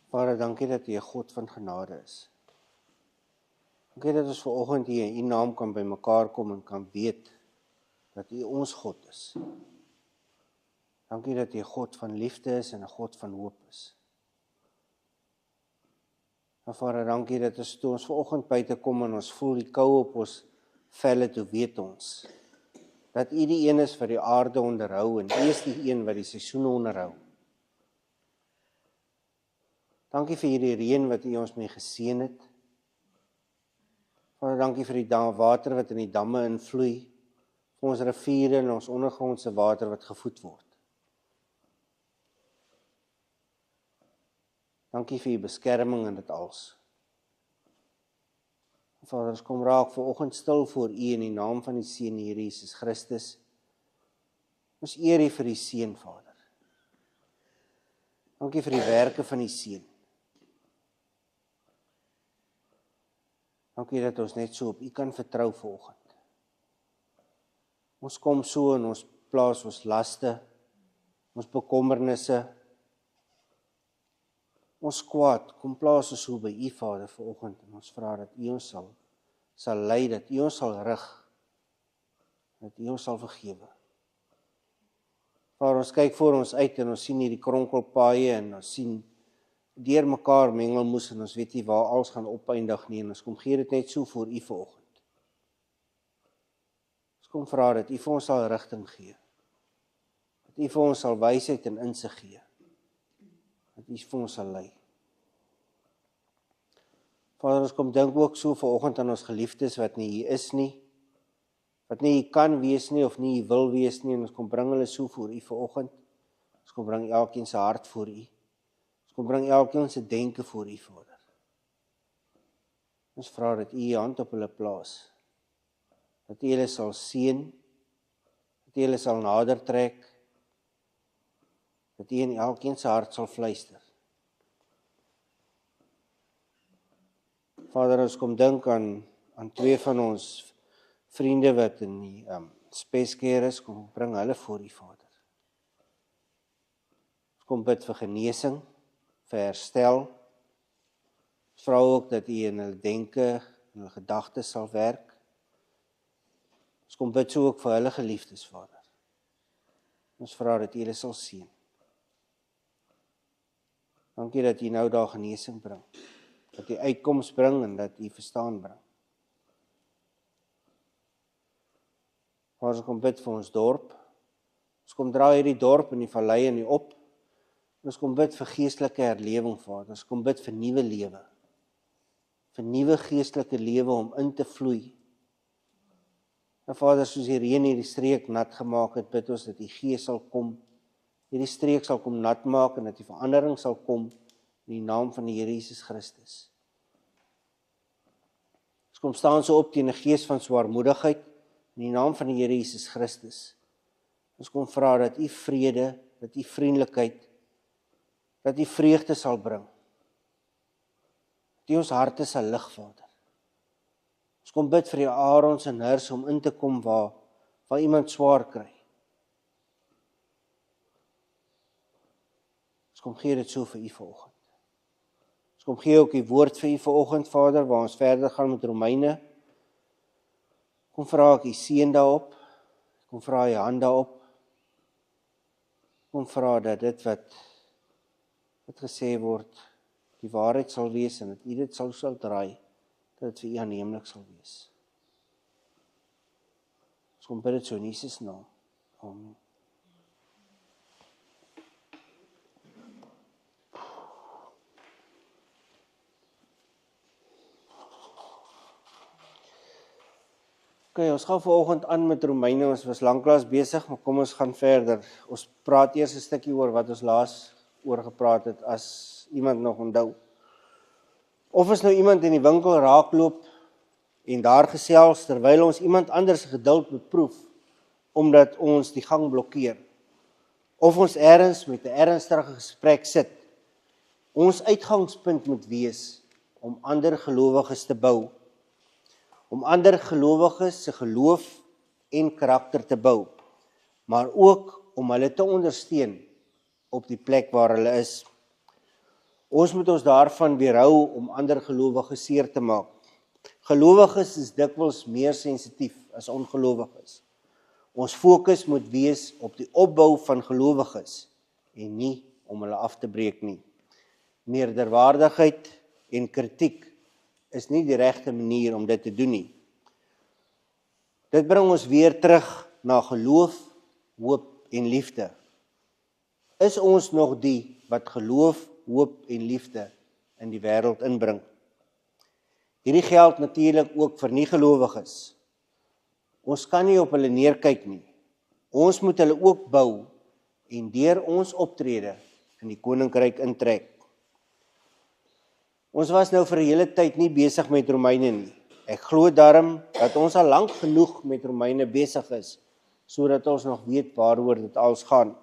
Vader, dankie dat U 'n God van genade is. Dankie dat ons vanoggend hier in U naam kan by mekaar kom en kan weet dat U ons God is. Dankie dat U 'n God van liefde is en 'n God van hoop is. En Vader, dankie dat toe ons vanoggend buite kom en ons voel die koue op ons velle, toe weet ons dat U die een is wat die aarde onderhou en U is die een wat die seisoene onderhou. Dankie vir hierdie reën wat U ons mee geseën het. Vader, dankie vir die water wat in die damme invloei, vir ons riviere en ons ondergrondse water wat gevoed word. Dankie vir U beskerming in dit alles. Vader, ons kom raak vanoggend stil voor U in die naam van die Seun, Here Jesus Christus. Ons eer U vir die Seun, Vader. Dankie vir die werke van die Seun. Dankie dat ons net so op U kan vertrou vanoggend. Ons kom so en ons plaas ons laste, ons bekommernisse, ons kwaad, kom plaas ons so by U, Vader, vanoggend, en ons vra dat U ons sal lei, dat U ons sal rig, dat U ons sal vergewe. Vader, ons kyk voor ons uit en ons sien hierdie kronkelpaaie en ons sien deur mekaar mengelmoes en ons weet nie waar alles gaan opeindig nie en ons kom gee dit net so voor U vanoggend. Ons kom vra dat U vir ons sal rigting gee, dat U vir ons sal wysheid en insig gee, dat U vir ons sal lei. Vader, ons kom dink ook so vanoggend aan ons geliefdes wat nie hier is nie, wat nie hier kan wees nie of nie hier wil wees nie, en ons kom bring hulle so voor U vanoggend. Ons kom bring elkeen se hart voor U. Ons kom bring elkeen se denke voor U, Vader. Ons vra dat U U hand op hulle plaas, dat U hulle sal seën, dat U hulle sal nader trek, dat U in elkeen se hart sal fluister. Vader, ons kom dink aan twee van ons vriende wat in die speskeer is, kom bring hulle voor U, Vader. Ons kom bid vir genesing, vir herstel. Ons vra ook dat U in hulle denke en hulle gedagtes sal werk. Ons kom bid so ook vir hulle geliefdes, Vader. Ons vra dat U hulle sal seën. Dankie dat U nou daar genesing bring, dat U uitkoms bring en dat U verstaan bring. Ons kom bid vir ons dorp. Ons kom dra hierdie dorp in die vallei en die op. Ons kom bid vir geestelike herlewing, Vader. Ons kom bid vir nuwe lewe. Vir nuwe geestelike lewe om in te vloei. En Vader, soos die reën hierdie streek nat gemaak het, bid ons dat U Gees sal kom, hierdie streek sal kom nat maak en dat die verandering sal kom in die naam van die Here Jesus Christus. Ons kom staan so op teen 'n gees van swaarmoedigheid in die naam van die Here Jesus Christus. Ons kom vra dat U vrede, dat U vriendelikheid, dat U vreugde sal bring. Dat U ons harte sal lig, Vader. Ons kom bid vir die Aarons en Hirs om in te kom waar iemand swaar kry. Ons kom gee dit so vir U vanoggend. Ons kom gee ook die woord vir U vanoggend, Vader, waar ons verder gaan met Romeine. Kom vra ek U seën daarop, kom vra U hand daarop, kom vra dat dit wat gesê word, die waarheid sal wees en dat U dit sal draai, dat dit vir U aanneemlik sal wees. Ons kom bid dit so in Jesus naam. Amen. Okay, ons gaan vanoggend aan met Romeine. Ons was lanklaas besig, maar kom ons gaan verder. Ons praat eers 'n stukkie oor wat ons laas oor gepraat het, as iemand nog onthou. Of is nou iemand in die winkel raakloop en daar gesels, terwyl ons iemand anders geduld beproef, omdat ons die gang blokkeer. Of ons ergens met 'n ernstige gesprek sit. Ons uitgangspunt moet wees om ander gelowiges te bou, om ander gelowiges se geloof en karakter te bou, maar ook om hulle te ondersteun op die plek waar hulle is. Ons moet ons daarvan weerhou om ander gelowiges seer te maak. Gelowiges is dikwels meer sensitief as ongelowiges. Ons fokus moet wees op die opbou van gelowiges en nie om hulle af te breek nie. Meerderwaardigheid en kritiek is nie die regte manier om dit te doen nie. Dit bring ons weer terug na geloof, hoop en liefde. Is ons nog die wat geloof, hoop en liefde in die wêreld inbring? Hierdie geld natuurlik ook vir nie-gelowiges. Ons kan nie op hulle neerkyk nie. Ons moet hulle ook bou en deur ons optrede in die koninkryk intrek. Ons was nou vir 'n hele tyd nie besig met Romeine nie. Ek glo daarom dat ons al lank genoeg met Romeine besig is, sodat ons nog weet waaroor dit alles gaan.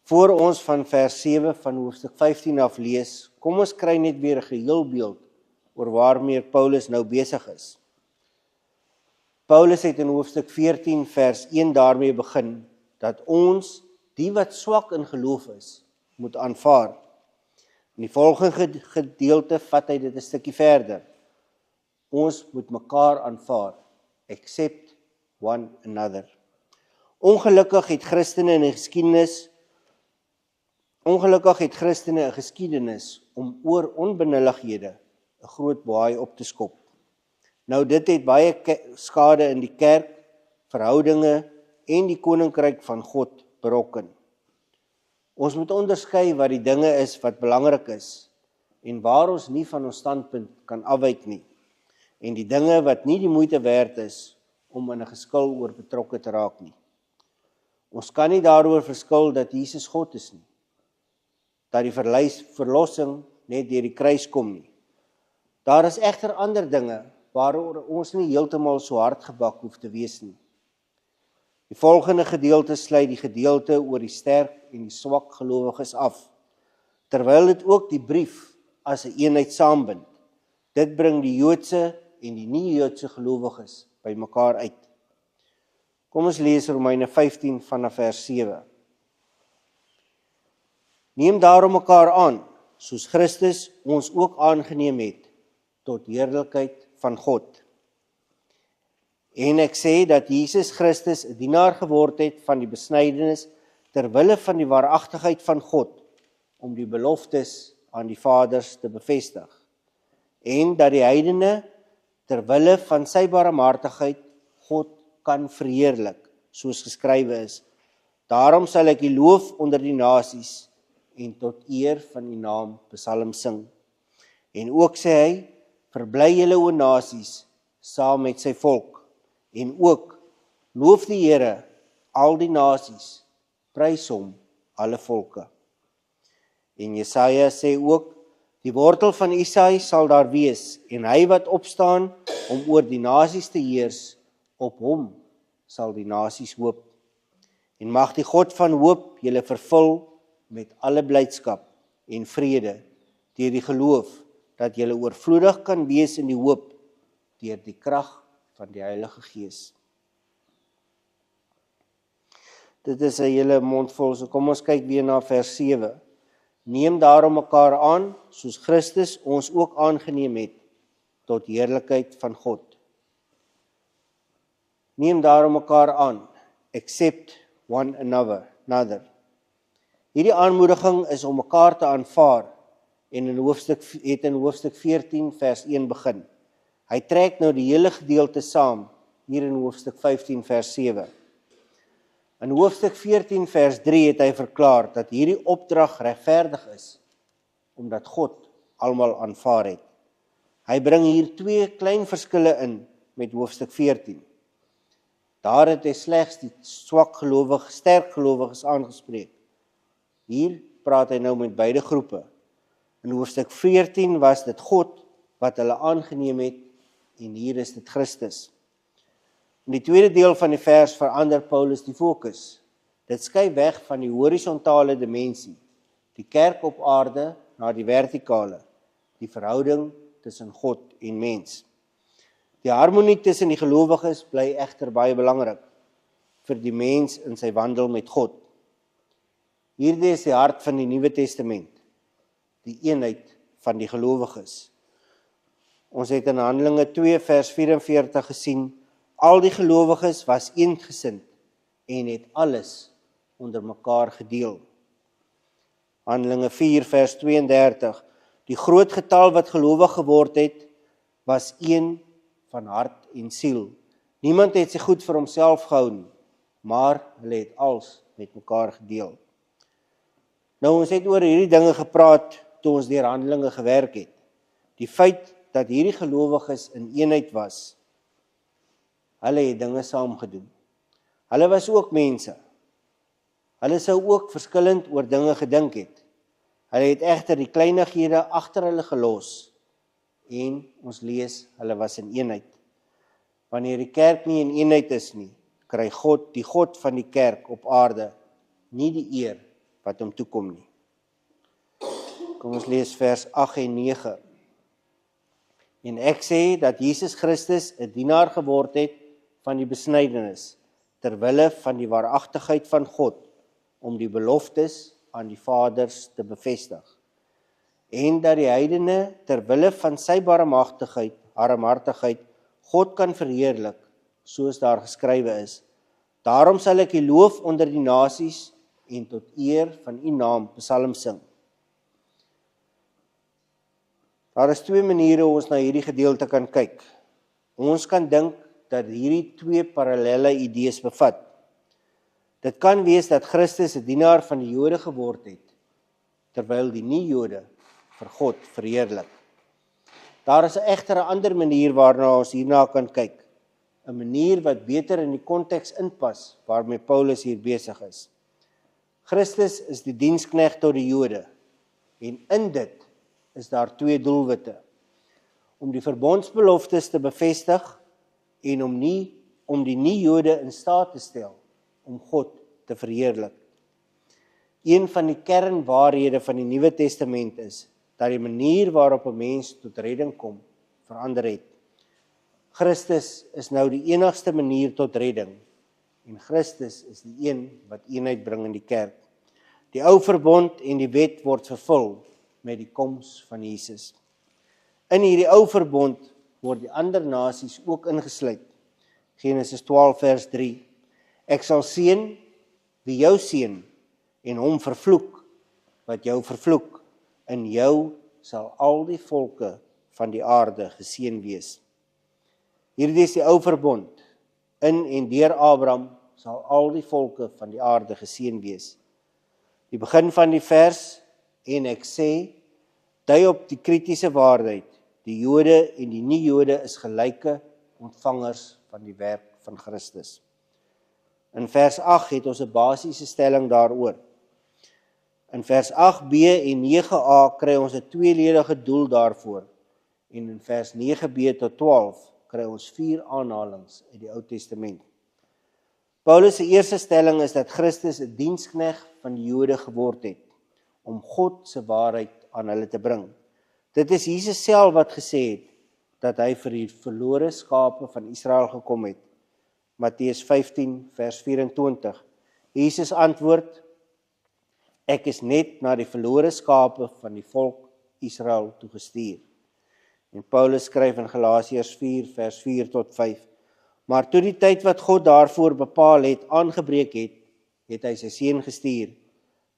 Voor ons van vers 7 van hoofstuk 15 af lees, kom ons kry net weer 'n geheel beeld oor waarmee Paulus nou besig is. Paulus het in hoofstuk 14 vers 1 daarmee begin, dat ons, die wat swak in geloof is, moet aanvaar. In die volgende gedeelte vat hy dit 'n stukkie verder. Ons moet mekaar aanvaar, accept one another. Ongelukkig het Christene 'n geskiedenis om oor onbenullighede 'n groot baai op te skop. Nou dit het baie skade in die kerk, verhoudinge en die koninkryk van God berokken. Ons moet onderskei wat die dinge is wat belangrik is en waar ons nie van ons standpunt kan afwyk nie, en die dinge wat nie die moeite werd is om in 'n geskil oor betrokke te raak nie. Ons kan nie daaroor verskil dat Jesus God is nie, dat die verlossing net deur die kruis kom nie. Daar is egter ander dinge waaroor ons nie heeltemal so hard gebak hoef te wees nie. Die volgende gedeelte sluit die gedeelte oor die sterk en die swak gelowiges af, terwyl dit ook die brief as 'n eenheid saambind. Dit bring die Joodse en die nie-Joodse gelowiges by mekaar uit. Kom ons lees Romeine 15 vanaf vers 7. Neem daarom mekaar aan, soos Christus ons ook aangeneem het, tot heerlikheid van God. En ek sê dat Jesus Christus 'n dienaar geword het van die besnydenis ter wille van die waaragtigheid van God, om die beloftes aan die vaders te bevestig, en dat die heidene ter wille van sy barmhartigheid God kan verheerlik, soos geskrywe is. Daarom sal ek u loof onder die nasies en tot eer van u naam psalm sing. En ook sê hy, verbly julle o nasies saam met sy volk, en ook loof die Here al die nasies, prys hom alle volke. En Jesaja sê ook, die wortel van Isaï sal daar wees, en hy wat opstaan om oor die nasies te heers, op hom sal die nasies hoop. En mag die God van hoop julle vervul met alle blydskap en vrede, deur die geloof, dat julle oorvloedig kan wees in die hoop, deur die krag van die Heilige Gees. Dit is 'n hele mondvol, so kom ons kyk weer na vers 7. Neem daarom mekaar aan, soos Christus ons ook aangeneem het, tot heerlikheid van God. Neem daarom mekaar aan, accept one another. Hierdie aanmoediging is om mekaar te aanvaar, en in hoofstuk 14 vers 1 begin. Hy trek nou die hele gedeelte saam, hier in hoofstuk 15 vers 7. In hoofstuk 14 vers 3 het hy verklaar dat hierdie opdrag regverdig is, omdat God almal aanvaar het. Hy bring hier 2 klein verskille in met hoofstuk 14. Daar het hy slegs die sterk gelowiges aangespreek. Hier praat hy nou met beide groepe. In hoofstuk 14 was dit God wat hulle aangeneem het, en hier is dit Christus. In die tweede deel van die vers verander Paulus die fokus. Dit skuif weg van die horisontale dimensie, die kerk op aarde, na die vertikale, die verhouding tussen God en mens. Die harmonie tussen die gelowiges bly egter baie belangrik vir die mens in sy wandel met God. Hierdie is die hart van die Nuwe Testament. die eenheid van die gelowiges. Ons het in Handelinge 2 vers 44 gesien, al die gelowiges was eensgesind en het alles onder mekaar gedeel. Handelinge 4 vers 32, die groot getal wat gelowig geword het, was een van hart en siel. Niemand het sy goed vir homself gehou nie, maar hulle het alles met mekaar gedeel. Nou, ons het oor hierdie dinge gepraat toe ons deur Handelinge gewerk het. Die feit dat hierdie gelowiges in eenheid was, hulle het dinge saam gedoen. Hulle was ook mense. Hulle sou ook verskillend oor dinge gedink het. Hulle het egter die kleinighede agter hulle gelos en ons lees, hulle was in eenheid. Wanneer die kerk nie in eenheid is nie, kry God, die God van die kerk op aarde, nie die eer wat hom toekom nie. Kom ons lees vers 8 en 9. En ek sê dat Jesus Christus 'n dienaar geword het van die besnydenis, terwille van die waaragtigheid van God, om die beloftes aan die vaders te bevestig. En dat die heidene terwille van sy barmhartigheid God kan verheerlik, soos daar geskrywe is. Daarom sal ek u loof onder die nasies en tot eer van u naam psalm sing. Daar is twee maniere hoe ons na hierdie gedeelte kan kyk. Ons kan dink dat hierdie twee parallelle idees bevat. Dit kan wees dat Christus 'n dienaar van die Jode geword het, terwyl die nie-Jode vir God verheerlik. Daar is egter 'n ander manier waarna ons hierna kan kyk, 'n manier wat beter in die konteks inpas waarmee Paulus hier besig is. Christus is die diensknegt tot die Jode, en in dit is daar twee doelwitte: om die verbondsbeloftes te bevestig en om die nie-Jode in staat te stel om God te verheerlik. Een van die kernwaarhede van die Nuwe Testament is dat die manier waarop 'n mens tot redding kom verander het. Christus is nou die enigste manier tot redding en Christus is die een wat eenheid bring in die kerk. Die ou verbond en die wet word vervul met die koms van Jesus. In hierdie ou verbond word die ander nasies ook ingesluit. Genesis 12 vers 3. Ek sal seën wie jou seën en hom vervloek wat jou vervloek. In jou sal al die volke van die aarde geseën wees. Hierdie is die ou verbond. In en deur Abraham sal al die volke van die aarde geseën wees. Die begin van die vers, en ek sê, dui op die kritiese waarheid. Die Jode en die nie-Jode is gelyke ontvangers van die werk van Christus. In vers 8 het ons 'n basiese stelling daaroor. In vers 8b en 9a kry ons 'n tweeledige doel daarvoor. En in vers 9b tot 12 kry ons 4 aanhalings uit die Ou Testament. Paulus se eerste stelling is dat Christus 'n diensknegt van die Jode geword het, om God se waarheid aan hulle te bring. Dit is Jesus self wat gesê het, dat hy vir die verlore skape van Israel gekom het. Matteus 15 vers 24. Jesus antwoord, ek is net na die verlore skape van die volk Israel toegestuur. En Paulus skryf in Galasiërs 4 vers 4 tot 5. Maar toe die tyd wat God daarvoor bepaal het, aangebreek het, het hy sy seun gestuur.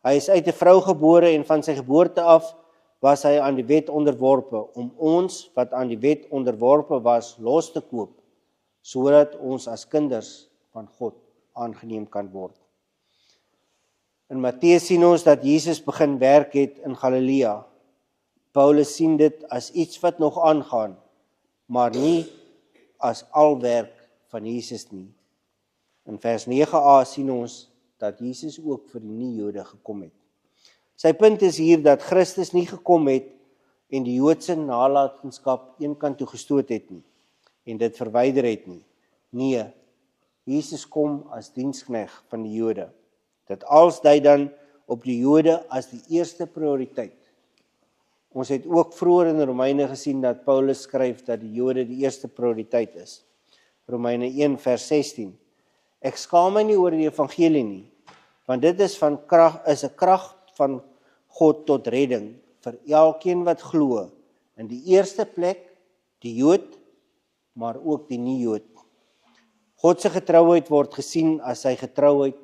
Hy is uit 'n vrou gebore en van sy geboorte af was hy aan die wet onderworpe, om ons wat aan die wet onderworpe was, los te koop, sodat ons as kinders van God aangeneem kan word. In Matteus sien ons dat Jesus begin werk het in Galilea. Paulus sien dit as iets wat nog aangaan, maar nie as al werk van Jesus nie. In vers 9a sien ons dat Jesus ook vir die nie-Jode gekom het. Sy punt is hier dat Christus nie gekom het en die Joodse nalatenskap eenkant toe gestoot het nie en dit verwyder het nie. Nee, Jesus kom as diensknegt van die Jode. Dit als dui dan op die Jode as die eerste prioriteit. Ons het ook vroeër in Romeine gesien dat Paulus skryf dat die Jode die eerste prioriteit is. Romeine 1 vers 16. Ek skaam my nie oor die evangelie nie, want dit is 'n krag van God tot redding vir elkeen wat glo, in die eerste plek die Jood, maar ook die nie-Jood. God se getrouheid word gesien as sy getrouheid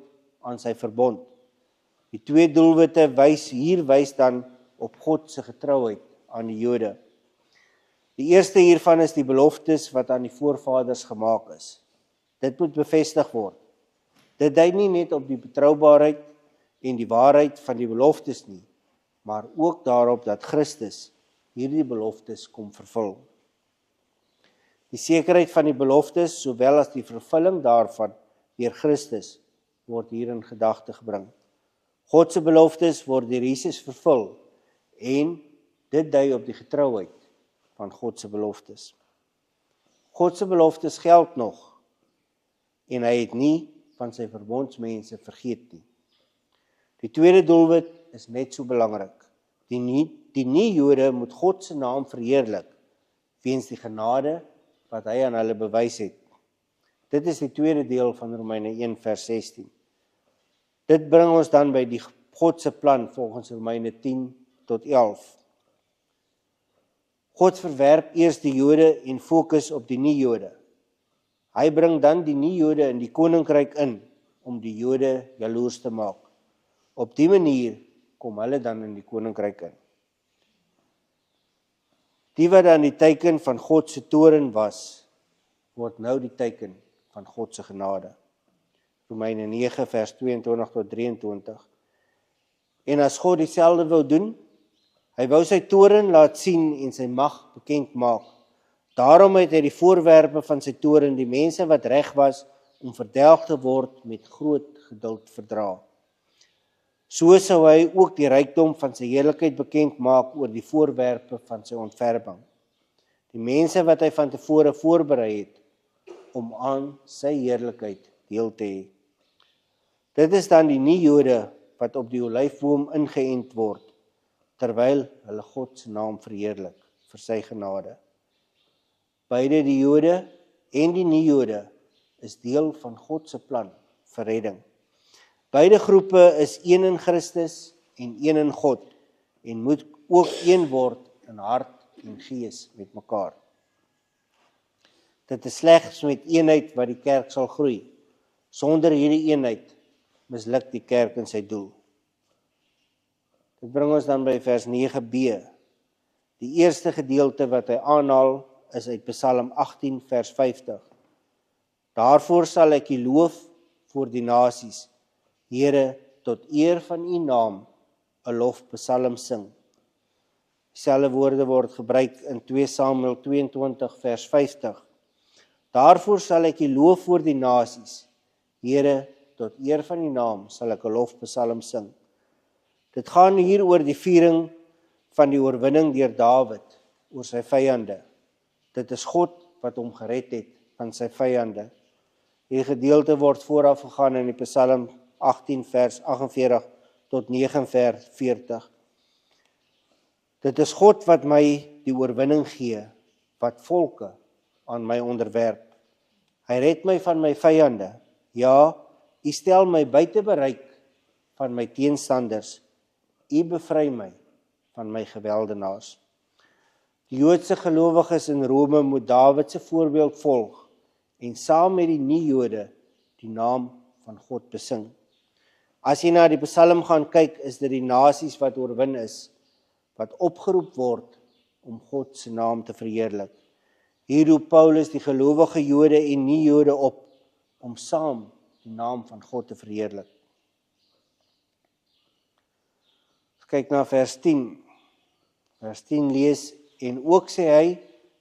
aan sy verbond. Die twee doelwitte wys dan op God se getrouheid aan die Jode. Die eerste hiervan is die beloftes wat aan die voorvaders gemaak is. Dit moet bevestig word. Dit dui nie net op die betroubaarheid en die waarheid van die beloftes nie, maar ook daarop dat Christus hierdie beloftes kom vervul. Die sekerheid van die beloftes, sowel as die vervulling daarvan deur Christus, word hier in gedagte gebring. God se beloftes word deur Jesus vervul en dit dui op die getrouheid van God se beloftes. God se beloftes geld nog en hy het nie van sy verbondsmense vergeet nie. Die tweede doelwit is net so belangrik. Die nie-Jode moet God se naam verheerlik weens die genade wat hy aan hulle bewys het. Dit is die tweede deel van Romeine 1 vers 16. Dit bring ons dan by die God se plan volgens Romeine 10 tot 11. God verwerp eers die Jode en fokus op die nie-Jode. Hy bring dan die nie-Jode in die koninkryk in om die Jode jaloers te maak. Op die manier kom hulle dan in die koninkryk in. Die wat aan die teken van God se toorn was, word nou die teken van God se genade. Romeine 9 vers 22 tot 23. En as God dieselfde wou doen, hy wou sy toorn laat sien en sy mag bekend maak. Daarom het hy die voorwerpe van sy toorn, die mense wat reg was om verdelg te word, met groot geduld verdra. So sou hy ook die rykdom van sy heerlikheid bekend maak oor die voorwerpe van sy ontferping. Die mense wat hy van tevore voorberei het, om aan sy heerlikheid deel te hê. Dit is dan die nie-Jode wat op die olyfboom ingeënt word, terwyl hulle God se naam verheerlik vir sy genade. Beide die Jode en die nie-Jode is deel van God se plan vir redding. Beide groepe is een in Christus en een in God en moet ook een word in hart en gees met mekaar. Dit is slegs met eenheid wat die kerk sal groei. Sonder hierdie eenheid misluk die kerk in sy doel. Dit bring ons dan by vers 9b. Die eerste gedeelte wat hy aanhaal is uit Psalm 18 vers 50. Daarvoor sal ek U loof voor die nasies. Here, tot eer van U naam 'n lofpsalm sing. Dieselfde woorde word gebruik in 2 Samuel 22 vers 50. Daarvoor sal ek U loof voor die nasies. Here, tot eer van U naam sal ek 'n lofpsalm sing. Dit gaan hier oor die viering van die oorwinning deur Dawid oor sy vyande. Dit is God wat hom gered het van sy vyande. Hierdie gedeelte word vooraf gegaan in die Psalm 18 vers 48 tot 49. Dit is God wat my die oorwinning gee, wat volke aan my onderwerp. Hy red my van my vyande. Ja, U stel my buite bereik van my teenstanders. U bevry my van my geweldenaars. Die Joodse gelowiges in Rome moet Dawid se voorbeeld volg en saam met die nie-Jode die naam van God besing. As jy na die Psalm gaan kyk, is dit die nasies wat oorwin is, wat opgeroep word om God se naam te verheerlik. Hier roep Paulus die gelowige Jode en nie-Jode op om saam die naam van God te verheerlik. Kyk na vers 10. Vers 10 lees, en ook sê hy,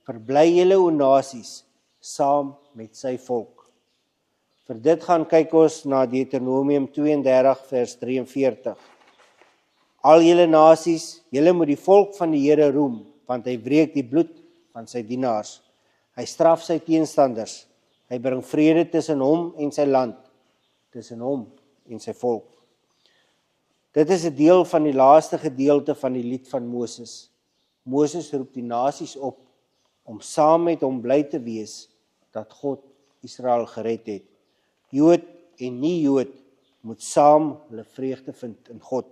verbly julle o nasies, saam met sy volk. Vir dit gaan kyk ons na Deuteronomium 32 vers 43. Al julle nasies, julle moet die volk van die Here roem, want hy breek die bloed van sy dienaars. Hy straf sy teenstanders. Hy bring vrede tussen hom en sy land, tussen hom en sy volk. Dit is 'n deel van die laaste gedeelte van die lied van Moses. Moses roep die nasies op om saam met hom bly te wees dat God Israel gered het. Jood en nie-Jood moet saam hulle vreugde vind in God.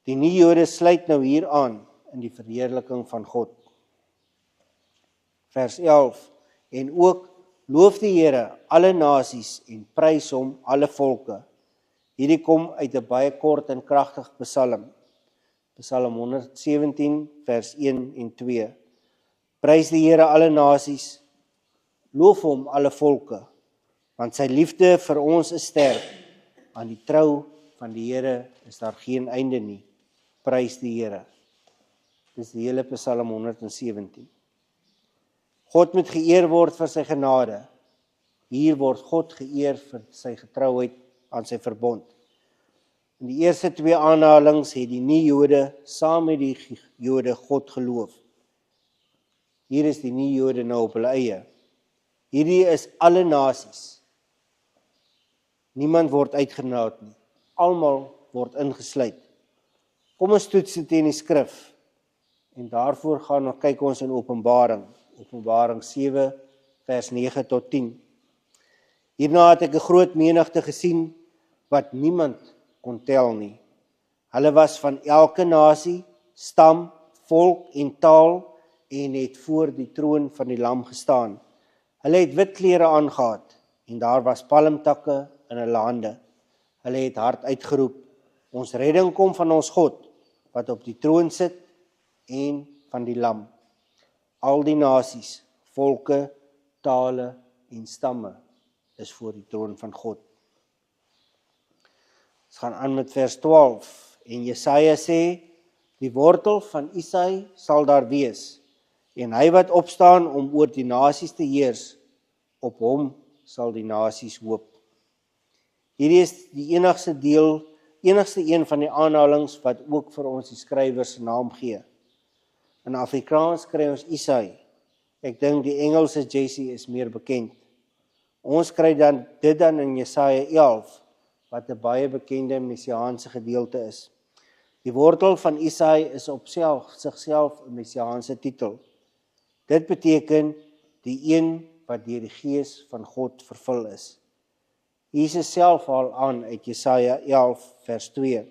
Die nie-Jode sluit nou hier aan in die verheerliking van God. Vers 11, en ook loof die Here alle nasies en prys hom alle volke. Hierdie kom uit 'n baie kort en kragtig Psalm. Psalm 117 vers 1 en 2. Prys die Here alle nasies, loof hom alle volke, want sy liefde vir ons is sterk. Aan die trou van die Here is daar geen einde nie. Prys die Here. Dis die hele Psalm 117. God moet geëer word vir sy genade. Hier word God geëer vir sy getrouheid aan sy verbond. In die eerste 2 aanhalings het die nie-Jode saam met die Jode God geloof. Hier is die nie-Jode nou op hulle eie. Hierdie is alle nasies. Niemand word uitgenaat nie. Almal word ingesluit. Kom ons toets dit in die skrif. En daarvoor gaan ons kyk ons in Openbaring. Openbaring 7 vers 9 tot 10. Hierna het ek 'n groot menigte gesien wat niemand kon tel nie. Hulle was van elke nasie, stam, volk en taal en het voor die troon van die Lam gestaan. Hulle het wit klere aangehad en daar was palmtakke in hulle hande. Hulle het hard uitgeroep: ons redding kom van ons God wat op die troon sit en van die Lam. Al die nasies, volke, tale en stamme is voor die troon van God. Ons gaan aan met vers 12. En Jesaja sê, die wortel van Isai sal daar wees, en hy wat opstaan om oor die nasies te heers, op hom sal die nasies hoop. Hierdie is die enigste een van die aanhalings wat ook vir ons die skrywer se naam gee. In Afrikaans kry ons Isai. Ek dink die Engelse Jesse is meer bekend. Ons kry dit dan in Jesaja 11, wat 'n baie bekende messiaanse gedeelte is. Die wortel van Isai is op sigself 'n messiaanse titel. Dit beteken die een wat deur die Gees van God vervul is. Jesus self haal aan uit Jesaja 11 vers 2.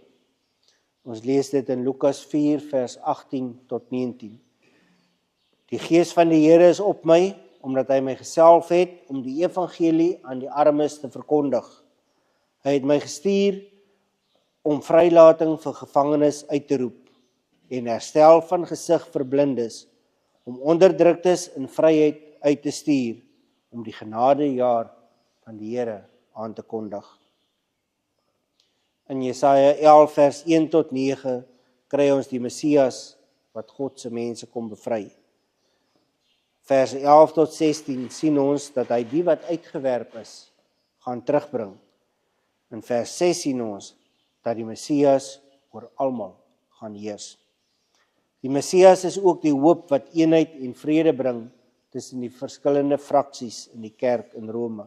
Ons lees dit in Lukas 4 vers 18 tot 19. Die Gees van die Here is op my, omdat hy my gesalf het om die evangelie aan die armes te verkondig. Hy het my gestuur om vrylating vir gevangenes uit te roep en herstel van gesig vir blindes, om onderdruktes in vryheid uit te stuur, om die genadejaar van die Here aan te kondig. In Jesaja 11 vers 1 tot 9 kry ons die Messias wat God se mense kom bevry. Vers 11 tot 16 sien ons dat hy die wat uitgewerp is, gaan terugbring. In vers 6 sien ons dat die Messias oor almal gaan heers. Die Messias is ook die hoop wat eenheid en vrede bring tussen die verskillende fraksies in die kerk in Rome.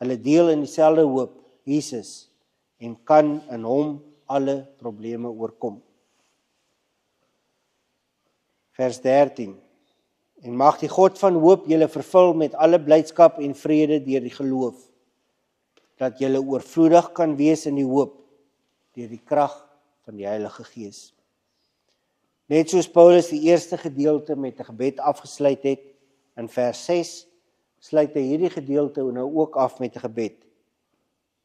Hulle deel in dieselfde hoop, Jesus, en kan in hom alle probleme oorkom. Vers 13. En mag die God van hoop julle vervul met alle blydskap en vrede deur die geloof, dat julle oorvloedig kan wees in die hoop deur die krag van die Heilige Gees. Net soos Paulus die eerste gedeelte met 'n gebed afgesluit het, in vers 6, sluit hy hierdie gedeelte nou ook af met 'n gebed.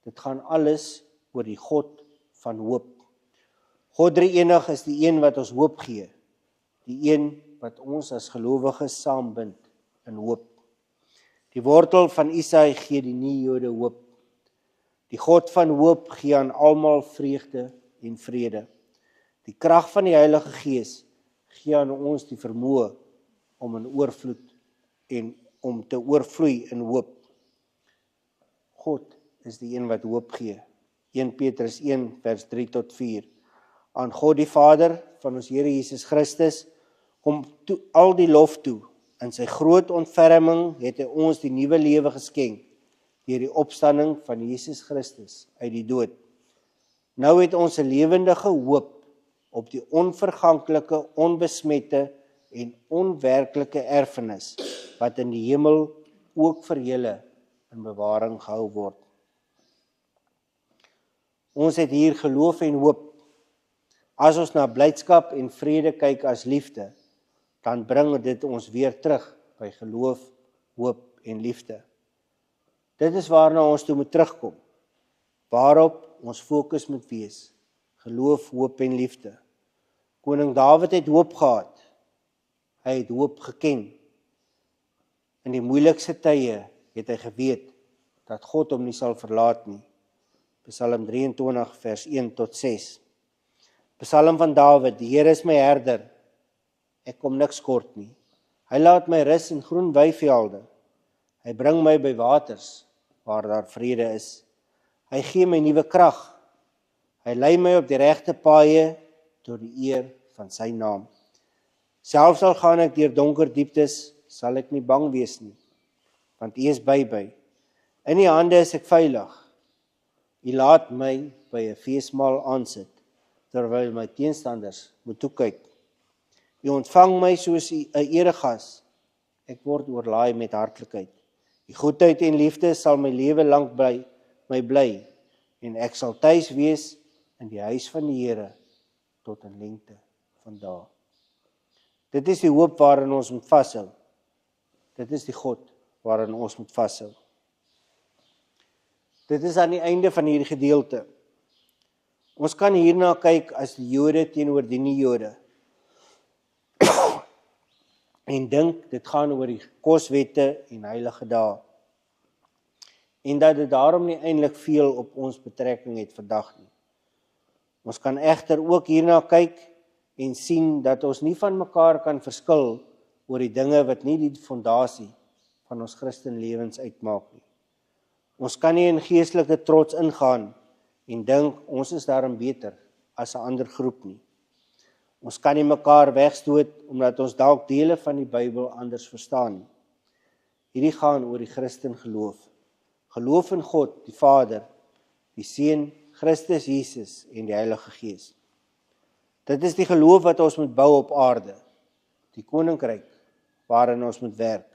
Dit gaan alles oor die God van hoop. God drie-enig is die een wat ons hoop gee, die een wat ons as gelowiges saambind in hoop. Die wortel van Isai gee die nie-Jode hoop. Die God van hoop gee aan almal vreugde en vrede. Die krag van die Heilige Gees gee aan ons die vermoë om in oorvloed en om te oorvloei in hoop. God is die een wat hoop gee. 1 Petrus 1 vers 3 tot 4. Aan God die Vader van ons Here Jesus Christus kom al die lof toe. In sy groot ontferming het hy ons die nuwe lewe geskenk deur die opstanding van Jesus Christus uit die dood. Nou het ons 'n lewendige hoop op die onverganklike, onbesmette en onwerklike erfenis wat in die hemel ook vir julle in bewaring gehou word. Ons het hier geloof en hoop As ons na blydskap en vrede kyk as liefde, dan bring dit ons weer terug by geloof, hoop en liefde. Dit is waarna ons toe moet terugkom, waarop ons fokus moet wees, geloof, hoop en liefde. Koning Dawid het hoop gehad, hy het hoop geken. In die moeilikste tye het hy geweet dat God hom nie sal verlaat nie. Psalm 23 vers 1 tot 6. Psalm van Dawid, die Here is my herder, ek kom niks kort nie. Hy laat my rus in groen weivelde. Hy bring my by waters waar daar vrede is. Hy gee my nuwe krag. Hy lei my op die regte paaie tot die eer van sy naam. Selfs al gaan ek deur donker dieptes, sal ek nie bang wees nie, want U is by my. In U hande is ek veilig. U laat my by 'n feesmaal aansit, terwyl my teenstanders moet toe kyk. U ontvang my soos 'n eregas. Ek word oorlaai met hartlikheid. Die goedheid en liefde sal my lewe lank by my bly, en ek sal tuis wees in die huis van die Here tot in lengte van dae. Dit is die hoop waarin ons moet vashou. Dit is die God waarin ons moet vashou. Dit is aan die einde van hierdie gedeelte. Ons kan hierna kyk as die Jode teenoor die nie-Jode. En dink, dit gaan oor die koswette en heilige dae. En dat dit daarom nie eintlik veel op ons betrekking het vandag nie. Ons kan egter ook hierna kyk en sien dat ons nie van mekaar kan verskil oor die dinge wat nie die fondasie van ons Christenlewens uitmaak nie. Ons kan nie in geestelike trots ingaan en dink ons is daarom beter as 'n ander groep nie. Ons kan nie mekaar wegstoot omdat ons dalk dele van die Bybel anders verstaan nie. Hierdie gaan oor die Christen geloof. Geloof in God, die Vader, die Seun, Christus Jesus en die Heilige Gees. Dit is die geloof wat ons moet bou op aarde, die koninkryk waarin ons moet werk.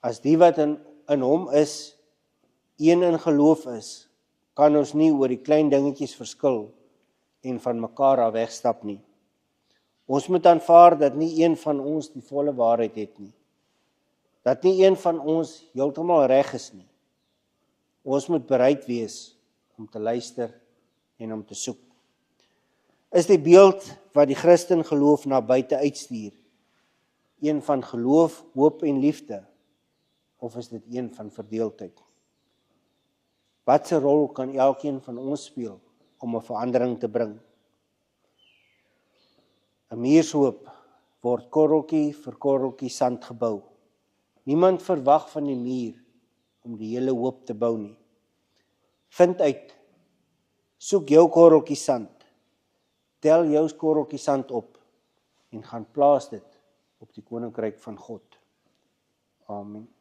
As die wat in hom is, een in geloof is, kan ons nie oor die klein dingetjies verskil en van mekaar af wegstap nie. Ons moet aanvaar dat nie een van ons die volle waarheid het nie. Dat nie een van ons heeltemal reg is nie. Ons moet bereid wees om te luister en om te soek. Is die beeld wat die Christen geloof na buite uitstuur een van geloof, hoop en liefde, of is dit een van verdeeldheid? Watse rol kan elkeen van ons speel om 'n verandering te bring? 'n Muurshoop word korreltjie vir korreltjie sand gebou. Niemand verwag van die muur om die hele hoop te bou nie. Vind uit, soek jou korreltjie sand, tel jou korreltjie sand op en gaan plaas dit op die koninkryk van God. Amen.